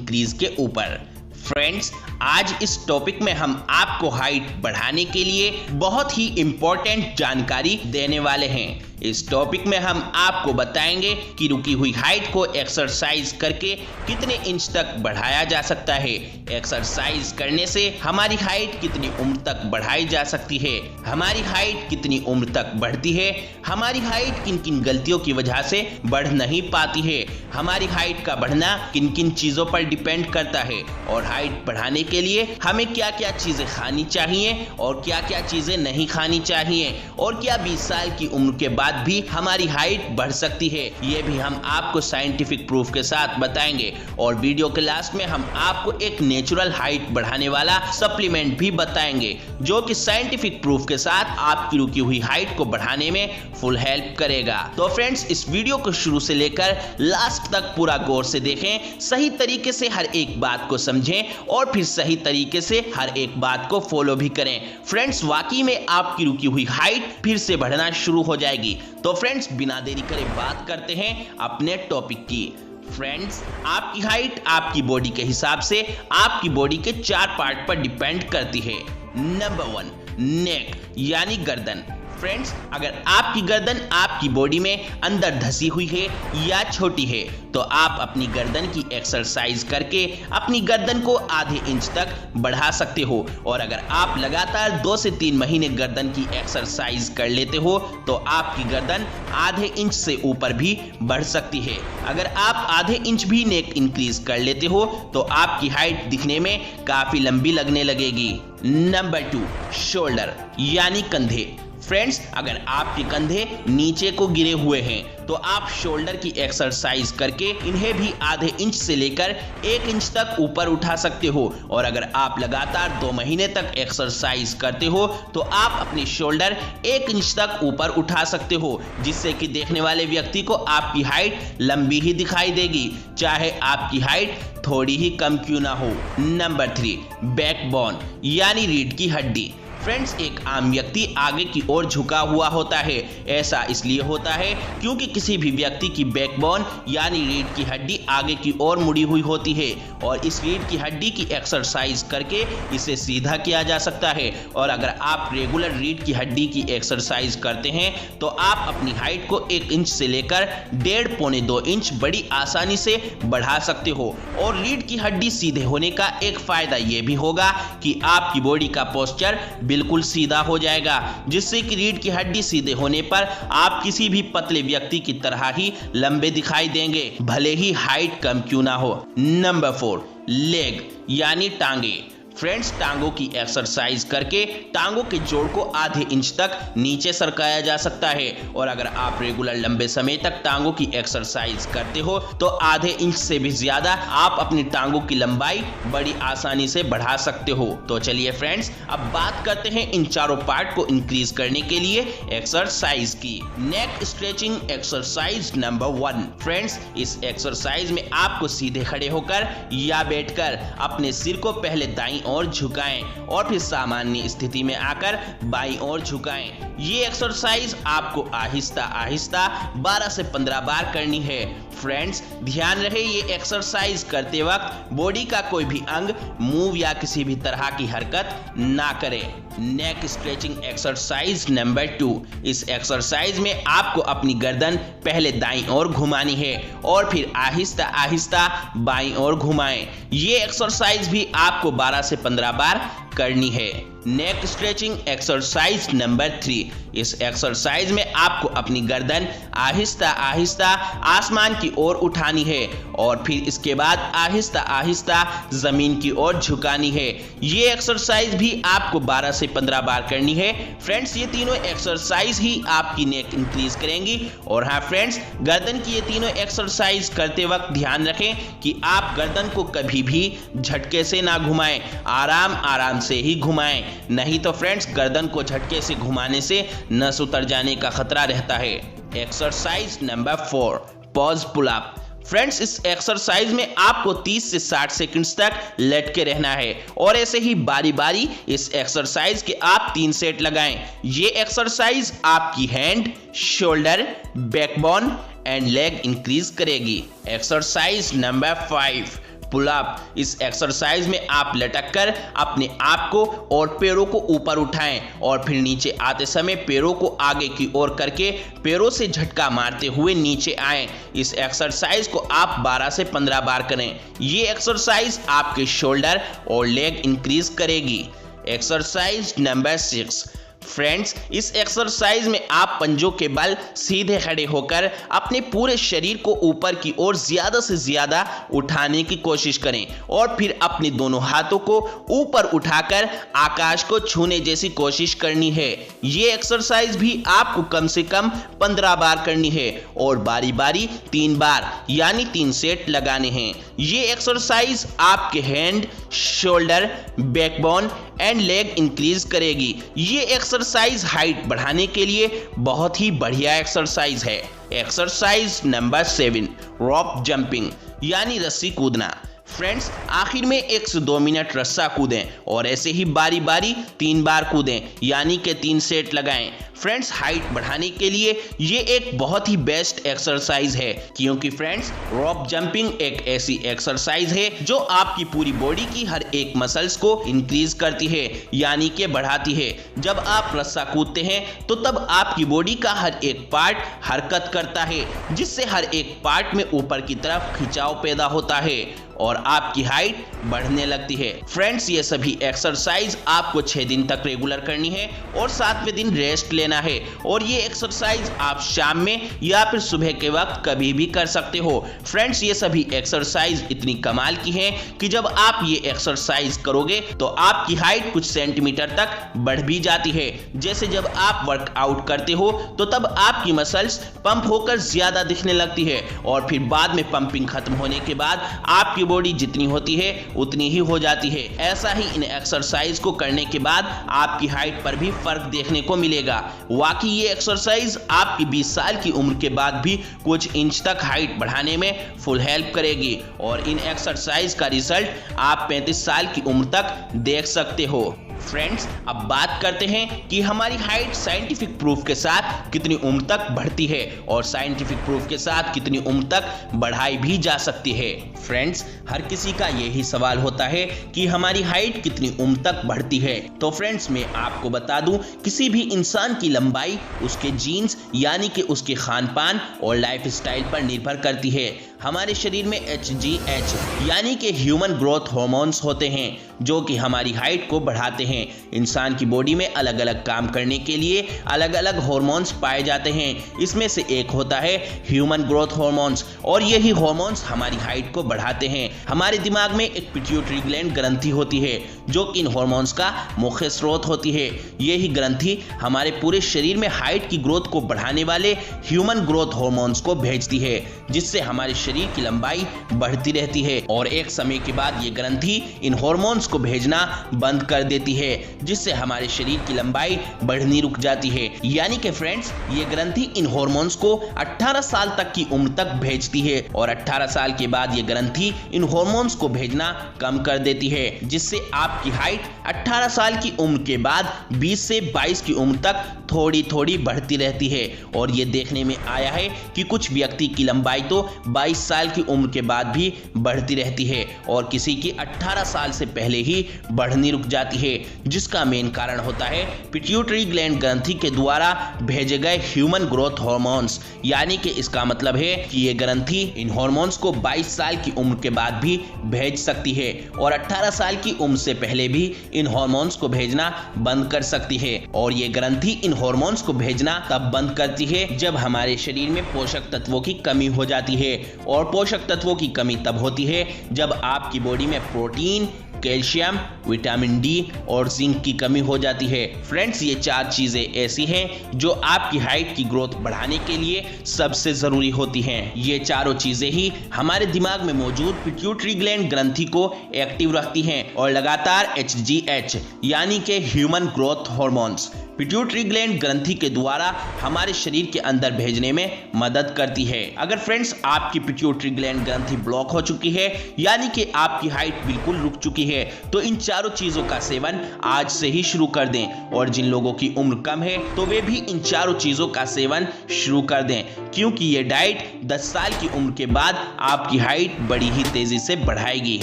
Increase के ऊपर। Friends, आज इस टॉपिक में हम आपको हाइट बढ़ाने के लिए बहुत ही इंपॉर्टेंट जानकारी देने वाले हैं। इस टॉपिक में हम आपको बताएंगे कि रुकी हुई हाइट को एक्सरसाइज करके कितने इंच तक बढ़ाया जा सकता है, एक्सरसाइज करने से हमारी हाइट कितनी उम्र तक बढ़ाई जा सकती है, हमारी हाइट कितनी उम्र तक बढ़ती है, हमारी हाइट किन किन गलतियों की वजह से बढ़ नहीं पाती है, हमारी हाइट का बढ़ना किन किन चीजों पर डिपेंड करता है और हाइट बढ़ाने के लिए हमें क्या क्या चीजें खानी चाहिए और क्या क्या चीजें नहीं खानी चाहिए, और क्या 20 साल की उम्र के बाद भी हमारी हाइट बढ़ सकती है, ये भी हम आपको साइंटिफिक प्रूफ के साथ बताएंगे। और वीडियो के लास्ट में हम आपको एक नेचुरल हाइट बढ़ाने वाला सप्लीमेंट भी बताएंगे जो कि साइंटिफिक प्रूफ के साथ आपकी रुकी हुई हाइट को बढ़ाने में फुल हेल्प करेगा। तो फ्रेंड्स, इस वीडियो को शुरू से लेकर लास्ट तक पूरा गौर से देखें, सही तरीके से हर एक बात को समझें और फिर सही तरीके से हर एक बात को फॉलो भी करें। फ्रेंड्स, वाकई में आपकी रुकी हुई हाइट फिर से बढ़ना शुरू हो जाएगी। तो फ्रेंड्स, बिना देरी करे बात करते हैं अपने टॉपिक की। फ्रेंड्स, आपकी हाइट आपकी बॉडी के हिसाब से आपकी बॉडी के 4 पार्ट पर डिपेंड करती है। नंबर 1, नेक यानी गर्दन। फ्रेंड्स, अगर आपकी गर्दन आपकी बॉडी में अंदर धसी हुई है या छोटी है तो आप अपनी गर्दन की एक्सरसाइज करके अपनी गर्दन को आधे इंच तक बढ़ा सकते हो। और अगर आप लगातार 2 से 3 महीने गर्दन की एक्सरसाइज कर लेते हो तो आपकी गर्दन आधे इंच से ऊपर भी बढ़ सकती है। अगर आप आधे इंच भी नेक इंक्रीज कर लेते हो तो आपकी हाइट दिखने में काफी लंबी लगने लगेगी। नंबर 2, शोल्डर यानी कंधे। फ्रेंड्स, अगर आपके कंधे नीचे को गिरे हुए हैं तो आप शोल्डर की एक्सरसाइज करके इन्हें भी आधे इंच से लेकर 1 इंच तक ऊपर उठा सकते हो। और अगर आप लगातार 2 महीने तक एक्सरसाइज करते हो तो आप अपने शोल्डर 1 इंच तक ऊपर उठा सकते हो, जिससे कि देखने वाले व्यक्ति को आपकी हाइट लंबी ही दिखाई देगी, चाहे आपकी हाइट थोड़ी ही कम क्यों ना हो। नंबर 3, बैकबोन यानी रीढ़ की हड्डी। फ्रेंड्स, एक आम व्यक्ति आगे की ओर झुका हुआ होता है। ऐसा इसलिए होता है क्योंकि किसी भी व्यक्ति की बैकबोन यानी रीढ़ की हड्डी आगे की ओर मुड़ी हुई होती है और इस रीढ़ की हड्डी की एक्सरसाइज करके इसे सीधा किया जा सकता है। और अगर आप रेगुलर रीढ़ की हड्डी की एक्सरसाइज करते हैं तो आप अपनी हाइट को 1 इंच से लेकर 1.5 पौने 2 इंच बड़ी आसानी से बढ़ा सकते हो। और रीढ़ की हड्डी सीधे होने का एक फायदा यह भी होगा कि आपकी बॉडी का पोस्चर बिल्कुल सीधा हो जाएगा, जिससे कि रीढ़ की हड्डी सीधे होने पर आप किसी भी पतले व्यक्ति की तरह ही लंबे दिखाई देंगे, भले ही हाइट कम क्यों ना हो। नंबर 4, लेग यानी टांगे। फ्रेंड्स, टांगों की एक्सरसाइज करके टांगों के जोड़ को आधे इंच तक नीचे सरकाया जा सकता है। और अगर आप रेगुलर लंबे समय तक टांगों की एक्सरसाइज करते हो तो आधे इंच से भी ज्यादा आप अपनी टांगों की लंबाई बड़ी आसानी से बढ़ा सकते हो। तो चलिए फ्रेंड्स, अब बात करते हैं इन चारों पार्ट को इंक्रीज करने के लिए एक्सरसाइज की। नेक स्ट्रेचिंग एक्सरसाइज नंबर 1। फ्रेंड्स, इस एक्सरसाइज में आपको सीधे खड़े होकर या बैठकर अपने सिर को पहले दाईं और झुकाएं और फिर सामान्य स्थिति में आकर बाईं ओर झुकाएं। ये एक्सरसाइज आपको आहिस्ता आहिस्ता 12 से 15 बार करनी है। फ्रेंड्स, ध्यान रहे ये एक्सरसाइज करते वक्त बॉडी का कोई भी अंग मूव या किसी भी तरह की हरकत ना करे। नेक स्ट्रेचिंग एक्सरसाइज नंबर 2। इस एक्सरसाइज में आपको अपनी गर्दन पहले दाईं ओर घुमानी है और फिर आहिस्ता आहिस्ता बाईं ओर घुमाएं। ये एक्सरसाइज भी आपको 12 से 15 बार करनी है। नेक स्ट्रेचिंग एक्सरसाइज नंबर 3। इस एक्सरसाइज में आपको अपनी गर्दन आहिस्ता आहिस्ता आसमान की ओर उठानी है और फिर इसके बाद आहिस्ता आहिस्ता जमीन की ओर झुकानी है। ये एक्सरसाइज भी आपको 12 से 15 बार करनी है। फ्रेंड्स, ये तीनों एक्सरसाइज ही आपकी नेक इंक्रीज करेंगी। और हाँ फ्रेंड्स, गर्दन की ये तीनों एक्सरसाइज करते वक्त ध्यान रखें कि आप गर्दन को कभी भी झटके से ना घुमाएं, आराम आराम से ही घुमाएं, नहीं तो फ्रेंड्स गर्दन को झटके से घुमाने से नस उतर जाने का खतरा रहता है। Exercise number 4, pause pull up. Friends, इस एक्सरसाइज में आपको 30 से 60 सेकंड्स तक लटके रहना है और ऐसे ही बारी बारी इस एक्सरसाइज के आप 3 सेट लगाएं। ये एक्सरसाइज आपकी hand, shoulder, backbone and leg increase करेगी। Exercise number 5, pull up. इस एक्सरसाइज में आप लटक कर अपने आप को और पैरों को ऊपर उठाएं और फिर नीचे आते समय पैरों को आगे की ओर करके पैरों से झटका मारते हुए नीचे आएं। इस एक्सरसाइज को आप 12 से 15 बार करें। ये एक्सरसाइज आपके शोल्डर और लेग इंक्रीज करेगी। Exercise number 6। फ्रेंड्स, इस एक्सरसाइज में आप पंजों के बल सीधे खड़े होकर अपने पूरे शरीर को ऊपर की ओर ज्यादा से ज्यादा उठाने की कोशिश करें और फिर अपने दोनों हाथों को ऊपर उठाकर आकाश को छूने जैसी कोशिश करनी है। ये एक्सरसाइज भी आपको कम से कम 15 बार करनी है और बारी बारी 3 बार यानी 3 सेट लगाने हैं। ये एक्सरसाइज आपके hand, shoulder, backbone and leg increase करेगी। ये एक्सरसाइज हाइट बढ़ाने के लिए बहुत ही बढ़िया एक्सरसाइज है। एक्सरसाइज नंबर 7, रॉप जंपिंग यानी रस्सी कूदना। फ्रेंड्स, आखिर में 1 से 2 मिनट रस्सा कूदें और ऐसे ही बारी बारी 3 बार कूदें यानी कि 3 सेट लगाएं। फ्रेंड्स, हाइट बढ़ाने के लिए ये एक बहुत ही बेस्ट एक्सरसाइज है क्योंकि फ्रेंड्स रॉप जंपिंग एक ऐसी एक्सरसाइज है जो आपकी पूरी बॉडी की हर एक मसल्स को इंक्रीज करती है यानी कि बढ़ाती है। जब आप रस्सा कूदते हैं तो तब आपकी बॉडी का हर एक पार्ट हरकत करता है जिससे हर एक पार्ट में ऊपर की तरफ खिंचाव पैदा होता है और आपकी हाइट बढ़ने लगती है। फ्रेंड्स, ये सभी एक्सरसाइज आपको 6 दिन तक रेगुलर करनी है और 7वें दिन रेस्ट लेना है और ये एक्सरसाइज आप शाम में या फिर सुबह के वक्त कभी भी कर सकते हो। फ्रेंड्स, ये सभी एक्सरसाइज इतनी कमाल की हैं कि जब आप ये एक्सरसाइज करोगे तो आपकी हाइट कुछ सेंटीमीटर तक बढ़ भी जाती है। जैसे जब आप वर्कआउट करते हो तो तब आपकी मसल्स पंप होकर ज्यादा दिखने लगती है और फिर बाद में पंपिंग खत्म होने के बाद आपकी बॉडी जितनी होती है उतनी ही हो जाती है। ऐसा ही इन एक्सरसाइज को करने के बाद आपकी हाइट पर भी फर्क देखने को मिलेगा। वाकई ये एक्सरसाइज आपकी 20 साल की उम्र के बाद भी कुछ इंच तक हाइट बढ़ाने में फुल हेल्प करेगी और इन एक्सरसाइज का रिजल्ट आप 35 साल की उम्र तक देख सकते हो। फ्रेंड्स, अब बात करते हैं कि हमारी हाइट साइंटिफिक प्रूफ के साथ कितनी उम्र तक बढ़ती है और साइंटिफिक प्रूफ के साथ कितनी उम्र तक बढ़ाई भी जा सकती है। फ्रेंड्स, हर किसी का यही सवाल होता है कि हमारी हाइट कितनी उम्र तक बढ़ती है। तो फ्रेंड्स, मैं आपको बता दूं, किसी भी इंसान की लंबाई उसके जीन्स यानी कि उसके खान पान और लाइफ स्टाइल पर निर्भर करती है। हमारे शरीर में HGH यानी कि ह्यूमन ग्रोथ हार्मोन्स होते हैं जो कि हमारी हाइट को बढ़ाते हैं। इंसान की बॉडी में अलग अलग काम करने के लिए अलग अलग हार्मोन्स पाए जाते हैं। इसमें से एक होता है ह्यूमन ग्रोथ हार्मोन्स और यही हार्मोन्स हमारी हाइट को बढ़ाते हैं। हमारे दिमाग में एक पिट्यूटरी ग्लैंड ग्रंथि होती है जो कि इन हार्मोन्स का मुख्य स्रोत होती है। यही ग्रंथि हमारे पूरे शरीर में हाइट की ग्रोथ को बढ़ाने वाले ह्यूमन ग्रोथ हार्मोन्स को भेजती है जिससे हमारे शरीर की लंबाई बढ़ती रहती है और एक समय के बाद ये ग्रंथि इन हार्मोन्स को भेजना बंद कर देती है जिससे हमारे शरीर की लंबाई बढ़नी रुक जाती है। यानी कि फ्रेंड्स, ये ग्रंथि इन हार्मोन्स को 18 साल तक की उम्र तक भेजती है और 18 साल के बाद ये ग्रंथि इन हार्मोन्स को भेजना कम कर देती है जिससे आपकी हाइट 18 साल की उम्र के बाद 20 से 22 की उम्र तक थोड़ी थोड़ी बढ़ती रहती है। और ये देखने में आया है कि कुछ व्यक्ति की लंबाई तो 22 साल की उम्र के बाद भी बढ़ती रहती है और किसी की 18 साल से पहले ही बढ़नी रुक जाती है, जिसका मेन कारण होता है पिट्यूटरी ग्लैंड ग्रंथि के द्वारा भेजे गए ह्यूमन ग्रोथ हार्मोन्स। यानी कि इसका मतलब है कि ये ग्रंथि इन हार्मोन्स को 22 साल की उम्र के बाद भी भेज सकती है और 18 साल की उम्र से पहले भी इन हार्मोन्स को भेजना बंद कर सकती है। और ये ग्रंथि इन हार्मोन्स को भेजना तब बंद करती है जब हमारे शरीर में पोषक तत्वों की कमी हो जाती है और पोषक तत्वों की कमी तब होती है जब आपकी बॉडी में प्रोटीन, कैल्शियम, विटामिन डी और जिंक की कमी हो जाती है। फ्रेंड्स, ये 4 चीजें ऐसी हैं जो आपकी हाइट की ग्रोथ बढ़ाने के लिए सबसे जरूरी होती हैं। ये चारों चीजें ही हमारे दिमाग में मौजूद पिट्यूटरी ग्लैंड ग्रंथि को एक्टिव रखती हैं और लगातार HGH यानी कि human growth hormones pituitary gland ग्रंथि के द्वारा हमारे शरीर के अंदर भेजने में मदद करती है। अगर फ्रेंड्स आपकी पिट्यूटरी ग्लैंड ग्रंथि ब्लॉक हो चुकी है, यानी कि आपकी हाइट बिल्कुल रुक चुकी है, तो इन चारों चीजों का सेवन आज से ही शुरू कर दें। और जिन लोगों की उम्र कम है तो वे भी इन चारों चीजों का सेवन शुरू कर दें, क्योंकि ये डाइट 10 साल की उम्र के बाद आपकी हाइट बड़ी ही तेजी से बढ़ाएगी।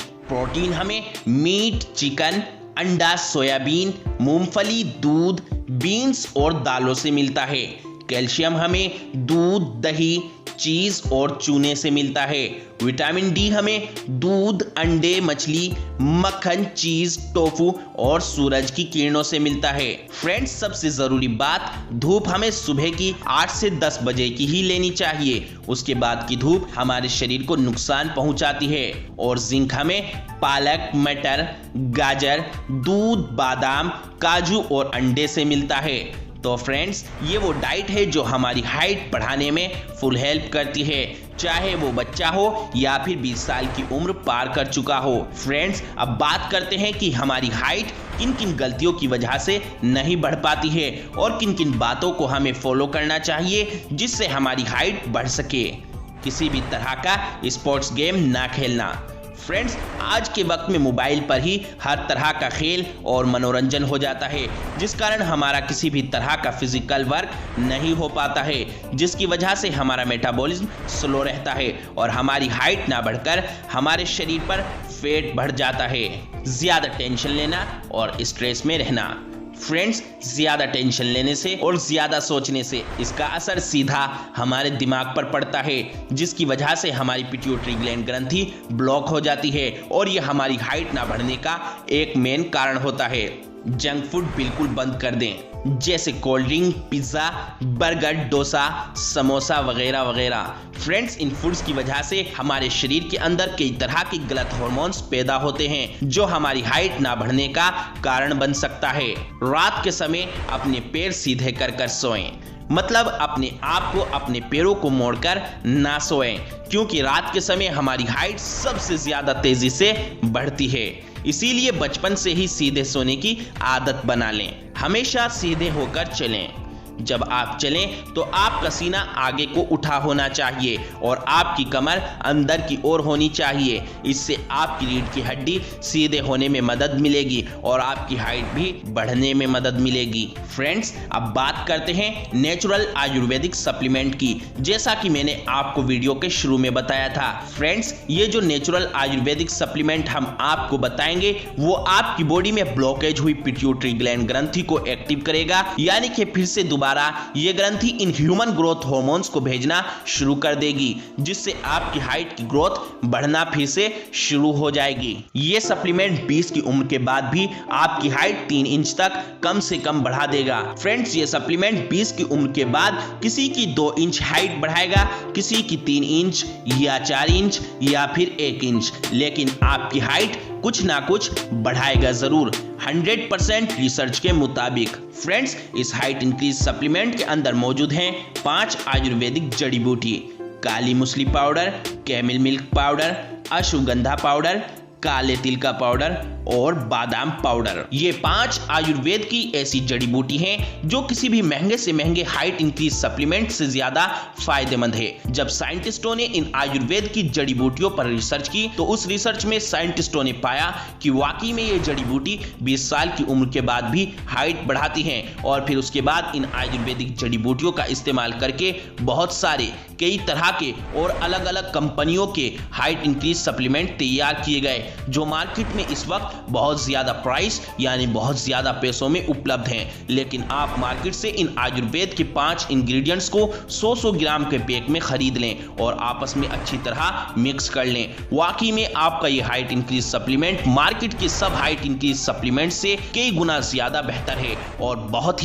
प्रोटीन हमें मीट, चिकन, अंडा, सोयाबीन, मूंगफली, दूध, बीन्स और दालों से मिलता है। कैल्शियम हमें दूध, दही, चीज और चूने से मिलता है। विटामिन डी हमें दूध, अंडे, मछली, मक्खन, चीज, टोफू और सूरज की किरणों से मिलता है। फ्रेंड्स, सबसे जरूरी बात, धूप हमें सुबह की 8 से 10 बजे की ही लेनी चाहिए। उसके बाद की धूप हमारे शरीर को नुकसान पहुंचाती है। और जिंक हमें पालक, मटर, गाजर, दूध, बादाम, काजू और अंडे से मिलता है। तो फ्रेंड्स, ये वो डाइट है जो हमारी हाइट बढ़ाने में फुल हेल्प करती है, चाहे वो बच्चा हो या फिर 20 साल की उम्र पार कर चुका हो। फ्रेंड्स, अब बात करते हैं कि हमारी हाइट किन किन गलतियों की वजह से नहीं बढ़ पाती है और किन किन बातों को हमें फॉलो करना चाहिए जिससे हमारी हाइट बढ़ सके। किसी भी तरह का स्पोर्ट्स गेम ना खेलना। फ्रेंड्स, आज के वक्त में मोबाइल पर ही हर तरह का खेल और मनोरंजन हो जाता है, जिस कारण हमारा किसी भी तरह का फिजिकल वर्क नहीं हो पाता है, जिसकी वजह से हमारा मेटाबॉलिज्म स्लो रहता है और हमारी हाइट ना बढ़कर हमारे शरीर पर फैट बढ़ जाता है। ज्यादा टेंशन लेना और स्ट्रेस में रहना। फ्रेंड्स, ज्यादा टेंशन लेने से और ज्यादा सोचने से इसका असर सीधा हमारे दिमाग पर पड़ता है, जिसकी वजह से हमारी पिट्यूटरी ग्लैंड ग्रंथि ब्लॉक हो जाती है और यह हमारी हाइट ना बढ़ने का एक मेन कारण होता है। जंक फूड बिल्कुल बंद कर दें, जैसे cold drink, pizza, burger, dosa, samosa वगैरह वगैरह। फ्रेंड्स, इन फूड्स की वजह से हमारे शरीर के अंदर कई तरह के गलत हार्मोन्स पैदा होते हैं जो हमारी हाइट ना बढ़ने का कारण बन सकता है। रात के समय अपने पैर सीधे कर कर सोएं, मतलब अपने आप को अपने पैरों को मोड़कर ना सोएं, क्योंकि रात के समय हमारी हाइट सबसे ज्यादा तेजी से बढ़ती है। इसीलिए बचपन से ही सीधे सोने की आदत बना लें। हमेशा सीधे होकर चलें। जब आप चलें तो आपका सीना आगे को उठा होना चाहिए और आपकी कमर अंदर की ओर होनी चाहिए। इससे आपकी रीढ़ की हड्डी सीधे होने में मदद मिलेगी और आपकी हाइट भी बढ़ने में मदद मिलेगी। फ्रेंड्स, अब बात करते हैं नेचुरल आयुर्वेदिक सप्लीमेंट की। जैसा कि मैंने आपको वीडियो के शुरू में बताया था, फ्रेंड्स, ये जो नेचुरल आयुर्वेदिक सप्लीमेंट हम आपको बताएंगे वो आपकी बॉडी में ब्लॉकेज हुई पिट्यूटरी ग्लैंड ग्रंथि को एक्टिव करेगा, यानी कि फिर से दोबारा ये ग्रंथि इन ह्यूमन ग्रोथ हार्मोन्स को भेजना शुरू कर देगी, जिससे आपकी हाइट की ग्रोथ बढ़ना फिर से शुरू हो जाएगी। ये सप्लीमेंट 20 की उम्र के बाद भी आपकी हाइट 3 इंच तक कम से कम बढ़ा देगा। फ्रेंड्स, ये सप्लीमेंट 20 की उम्र के बाद किसी की 2 इंच हाइट बढ़ाएगा, किसी की 3 इंच या 4 इंच या फिर 1 इंच, लेकिन आपकी हाइट कुछ ना कुछ बढ़ाएगा जरूर, 100% रिसर्च के मुताबिक। फ्रेंड्स, इस हाइट इंक्रीज सप्लीमेंट के अंदर मौजूद हैं 5 आयुर्वेदिक जड़ी बूटी: काली मूसली powder, camel milk powder, Ashwagandha powder, काले तिल का पाउडर और बादाम पाउडर। ये 5 आयुर्वेद की ऐसी जड़ी बूटी हैं जो किसी भी महंगे से महंगे हाइट इंक्रीज सप्लीमेंट से ज्यादा फायदेमंद है। जब साइंटिस्टों ने इन आयुर्वेद की जड़ी बूटियों पर रिसर्च की तो उस रिसर्च में साइंटिस्टों ने पाया कि वाकई में ये जड़ी बूटी 20 साल की उम्र के बाद भी हाइट बढ़ाती हैं। और फिर उसके बाद इन आयुर्वेदिक जड़ी बूटियों का इस्तेमाल करके बहुत सारे कई तरह के और अलग अलग कंपनियों के हाइट इंक्रीज सप्लीमेंट तैयार किए गए, जो मार्केट में इस वक्त बहुत ज्यादा प्राइस यानी बहुत ज्यादा पैसों में उपलब्ध हैं। लेकिन आप मार्केट से इन आयुर्वेद के 5 इंग्रेडिएंट्स को 100-100 ग्राम के पैक में खरीद लें और आपस में अच्छी तरह मिक्स कर लें। वाकई में आपका ये हाइट इंक्रीज सप्लीमेंट मार्केट के सब हाइट इंक्रीज सप्लीमेंट से कई गुना ज्यादा बेहतर है और बहुत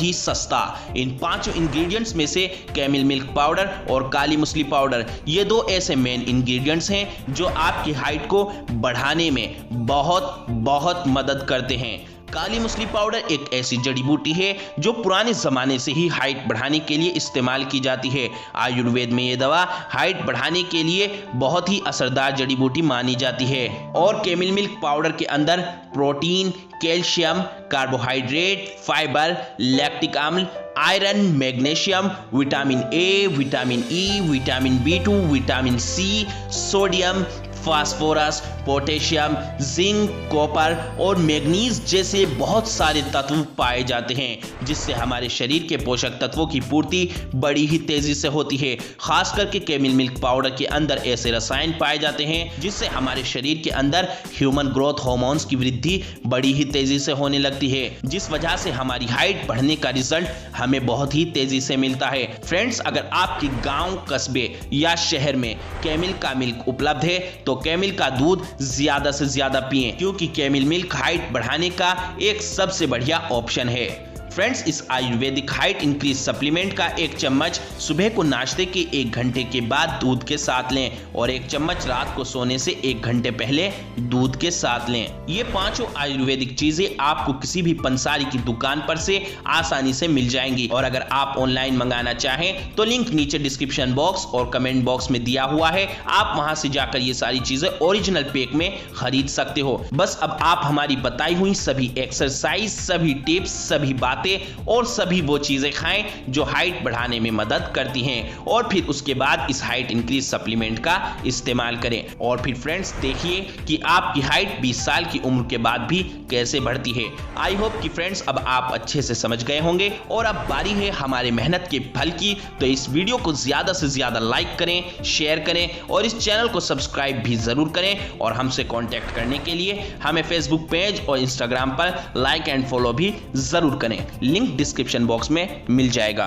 ही सस्ता। इन 5 इंग्रेडिएंट्स में से कैमिल मिल्क पाउडर और काली मूसली पाउडर, ये 2 ऐसे मेन इंग्रेडिएंट्स हैं जो आपकी हाइट को बढ़ाने में बहुत मदद करते हैं। काली मूसली पाउडर एक ऐसी जड़ी बूटी है जो पुराने जमाने से ही हाइट बढ़ाने के लिए इस्तेमाल की जाती है। आयुर्वेद में ये दवा हाइट बढ़ाने के लिए बहुत ही असरदार जड़ी बूटी मानी जाती है। और कैमल मिल्क पाउडर के अंदर protein, calcium, carbohydrate, fibre, lactic अम्ल, iron, magnesium, vitamin A, vitamin E, vitamin B2, vitamin C, sodium, phosphorus, potassium, zinc, copper और मैग्नीज जैसे बहुत सारे तत्व पाए जाते हैं, जिससे हमारे शरीर के पोषक तत्वों की पूर्ति बड़ी ही तेजी से होती है। खास करके कैमल मिल्क पाउडर के अंदर ऐसे रसायन पाए जाते हैं जिससे हमारे शरीर के अंदर ह्यूमन ग्रोथ हार्मोन्स की वृद्धि बड़ी ही तेजी से होने लगती है, जिस वजह से हमारी हाइट बढ़ने का रिजल्ट हमें बहुत ही तेजी से मिलता है। फ्रेंड्स, अगर आपके गांव, कस्बे या शहर में कैमल का मिल्क उपलब्ध है तो कैमल का दूध ज्यादा से ज्यादा पिएं, क्योंकि कैमल मिल्क हाइट बढ़ाने का एक सबसे बढ़िया ऑप्शन है। फ्रेंड्स, इस आयुर्वेदिक हाइट इंक्रीज सप्लीमेंट का एक चम्मच सुबह को नाश्ते के 1 घंटे के बाद दूध के साथ लें और 1 चम्मच रात को सोने से 1 घंटे पहले दूध के साथ लें। ये पांचों आयुर्वेदिक चीजें आपको किसी भी पंसारी की दुकान पर से आसानी से मिल जाएंगी। और अगर आप ऑनलाइन मंगाना चाहें तो लिंक नीचे डिस्क्रिप्शन बॉक्स और कमेंट बॉक्स में दिया हुआ है, आप वहां से जाकर ये सारी चीजें ओरिजिनल पैक में खरीद सकते हो। बस अब आप हमारी बताई हुई सभी एक्सरसाइज, सभी टिप्स, सभी बातें और सभी वो चीजें खाएं जो हाइट बढ़ाने में मदद करती हैं, और फिर उसके बाद इस हाइट इंक्रीज सप्लीमेंट का इस्तेमाल करें। और फिर फ्रेंड्स, देखिए कि आपकी हाइट 20 साल की उम्र के बाद भी कैसे बढ़ती है। आई होप कि फ्रेंड्स अब आप अच्छे से समझ गए होंगे और अब बारी है हमारे मेहनत के फल की। तो इस वीडियो को ज्यादा से ज्यादा लाइक करें, शेयर करें और इस चैनल को सब्सक्राइब भी जरूर करें। और हमसे कांटेक्ट करने के लिए हमें फेसबुक पेज और इंस्टाग्राम पर लाइक एंड फॉलो भी जरूर करें, लिंक डिस्क्रिप्शन बॉक्स में मिल जाएगा।